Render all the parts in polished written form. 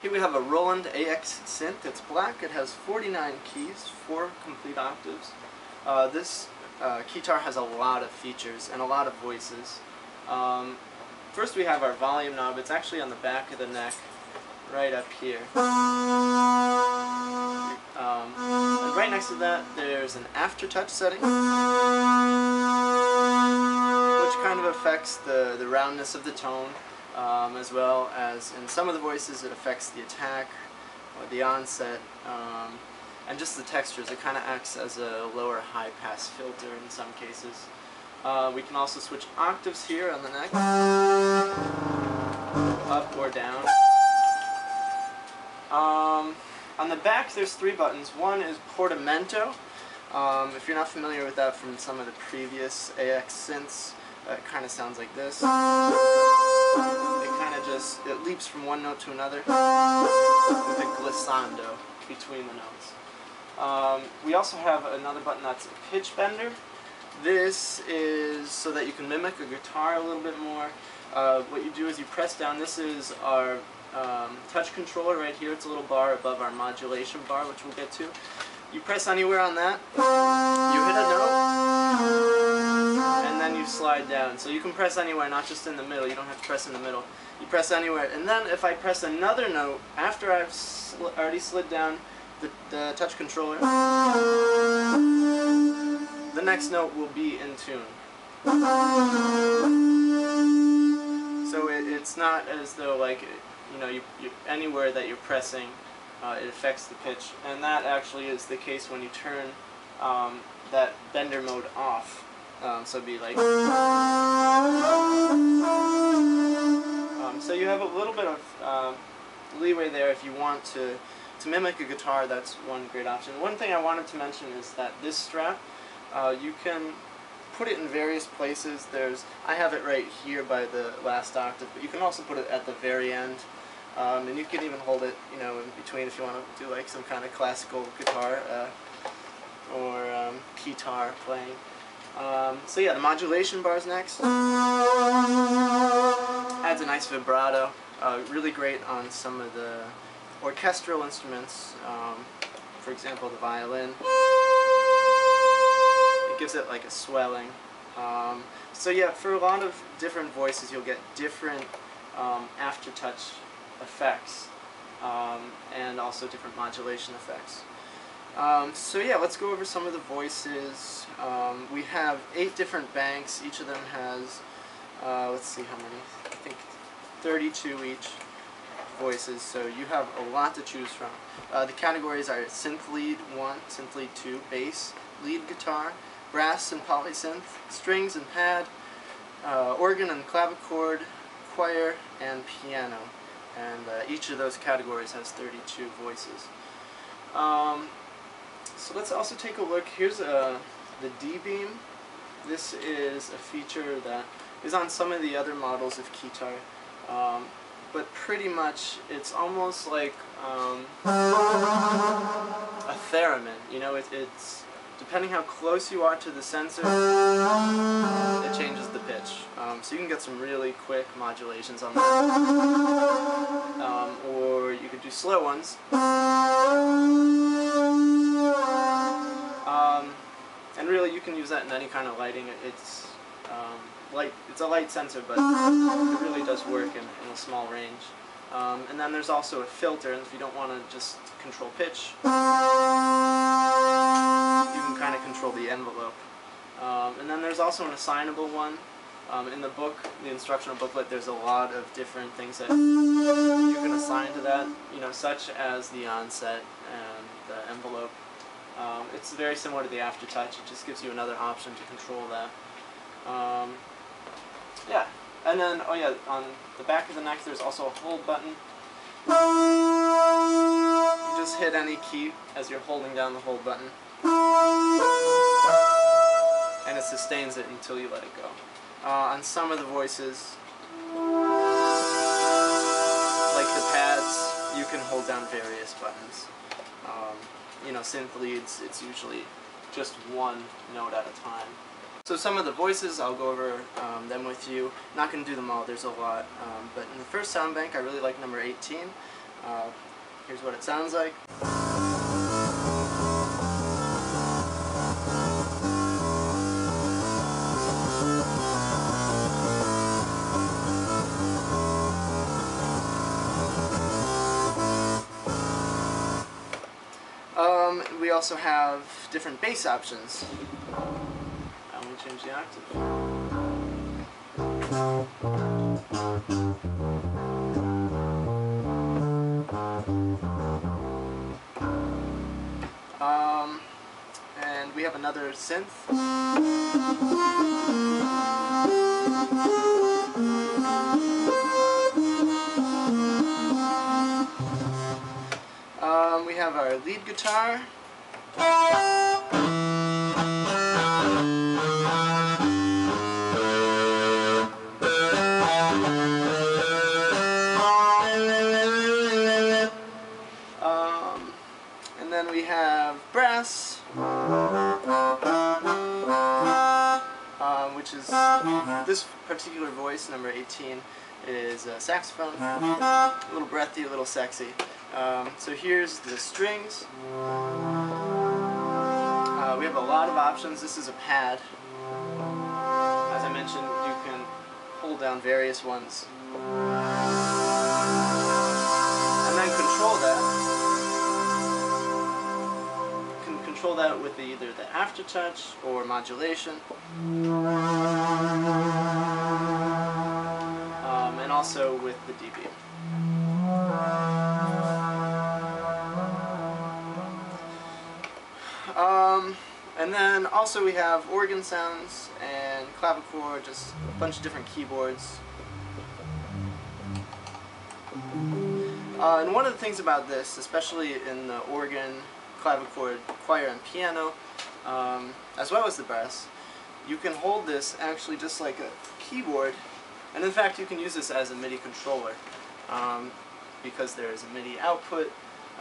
Here we have a Roland AX-SYNTH. It's black. It has 49 keys, 4 complete octaves. This keytar has a lot of features and a lot of voices. First we have our volume knob. It's actually on the back of the neck, right up here. And right next to that there's an aftertouch setting, which kind of affects the roundness of the tone. As well as in some of the voices it affects the attack or the onset and just the textures. It kind of acts as a lower high pass filter in some cases. We can also switch octaves here on the neck, up or down. On the back there's 3 buttons. One is portamento. If you're not familiar with that from some of the previous AX synths, it kind of sounds like this. It leaps from one note to another with a glissando between the notes. We also have another button that's a pitch bender. This is so that you can mimic a guitar a little bit more. What you do is you press down. This is our touch controller right here. It's a little bar above our modulation bar, which we'll get to. You press anywhere on that, you hit a note, and then you slide down. So you can press anywhere, not just in the middle. You don't have to press in the middle. You press anywhere, and then if I press another note after I've already slid down the touch controller, the next note will be in tune. So it's not as though, like, you know, you anywhere that you're pressing, it affects the pitch, and that actually is the case when you turn that bender mode off. So it'd be like. So you have a little bit of leeway there if you want to mimic a guitar. That's one great option. One thing I wanted to mention is that this strap, you can put it in various places. I have it right here by the last octave, but you can also put it at the very end. And you can even hold it, you know, in between if you want to do like some kind of classical guitar or keytar playing. So yeah, the modulation bar's next. Adds a nice vibrato. Really great on some of the orchestral instruments. For example, the violin. It gives it like a swelling. So yeah, for a lot of different voices, you'll get different aftertouch effects and also different modulation effects. So yeah, let's go over some of the voices. We have 8 different banks. Each of them has, let's see how many, I think 32 each voices, so you have a lot to choose from. The categories are synth lead 1, synth lead 2, bass, lead guitar, brass and polysynth, strings and pad, organ and clavichord, choir, and piano. And each of those categories has 32 voices. So let's also take a look. Here's the D-beam. This is a feature that is on some of the other models of keytar, but pretty much it's almost like a theremin. You know, it's depending how close you are to the sensor, it changes the pitch. So you can get some really quick modulations on that, or you could do slow ones. And really, you can use that in any kind of lighting. It's it's a light sensor, but it really does work in a small range. And then there's also a filter, and if you don't want to just control pitch, you can kind of control the envelope. And then there's also an assignable one. In the book, the instructional booklet, there's a lot of different things that you can assign to that, you know, such as the onset and the envelope. It's very similar to the aftertouch. It just gives you another option to control that. Yeah, and then, oh yeah, on the back of the neck there's also a hold button. You just hit any key as you're holding down the hold button, and it sustains it until you let it go. On some of the voices, like the pads, you can hold down various buttons. You know, synth leads, it's usually just one note at a time. So some of the voices, I'll go over them with you. Not going to do them all, there's a lot. But in the first sound bank, I really like number 18. Here's what it sounds like. We also have different bass options. Let me change the octave. And we have another synth. We have our lead guitar. And then we have brass, which is this particular voice, number 18, is a saxophone. A little breathy, a little sexy. So here's the strings. We have a lot of options. This is a pad. As I mentioned, you can hold down various ones and then control that. You can control that with either the aftertouch or modulation, and also with the dB. And then also we have organ sounds and clavichord, just a bunch of different keyboards. And one of the things about this, especially in the organ, clavichord, choir, and piano, as well as the brass, you can hold this actually just like a keyboard, and in fact you can use this as a MIDI controller, because there is a MIDI output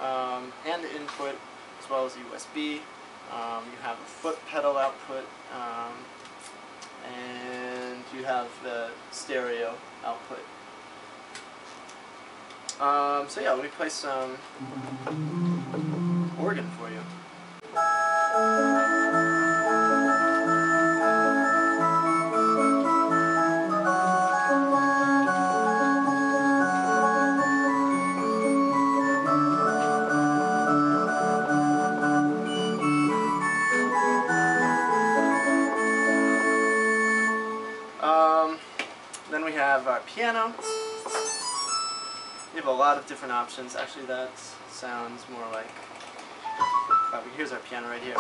and input, as well as USB. You have a foot pedal output, and you have the stereo output. So yeah, let me play some organ for you. Then we have our piano. We have a lot of different options. Actually, that sounds more like... here's our piano right here.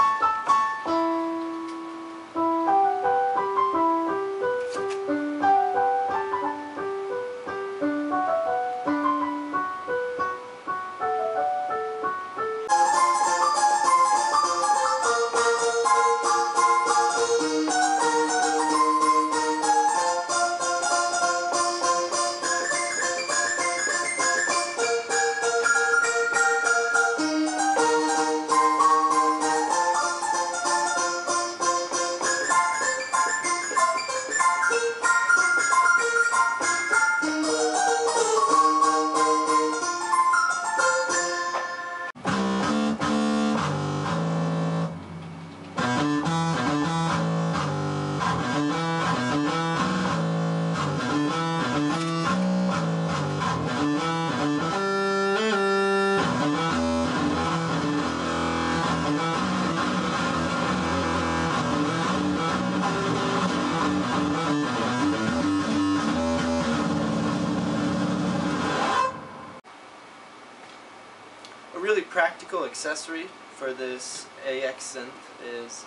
A really practical accessory for this AX-SYNTH is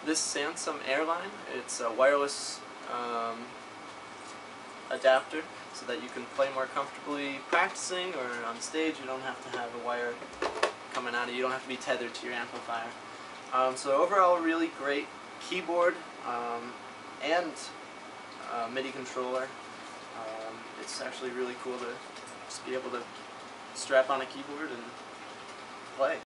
this Samsung Airline. It's a wireless adapter so that you can play more comfortably practicing or on stage. You don't have to have a wire coming out of you. You don't have to be tethered to your amplifier. So overall, really great keyboard and MIDI controller. It's actually really cool to just be able to strap on a keyboard and play.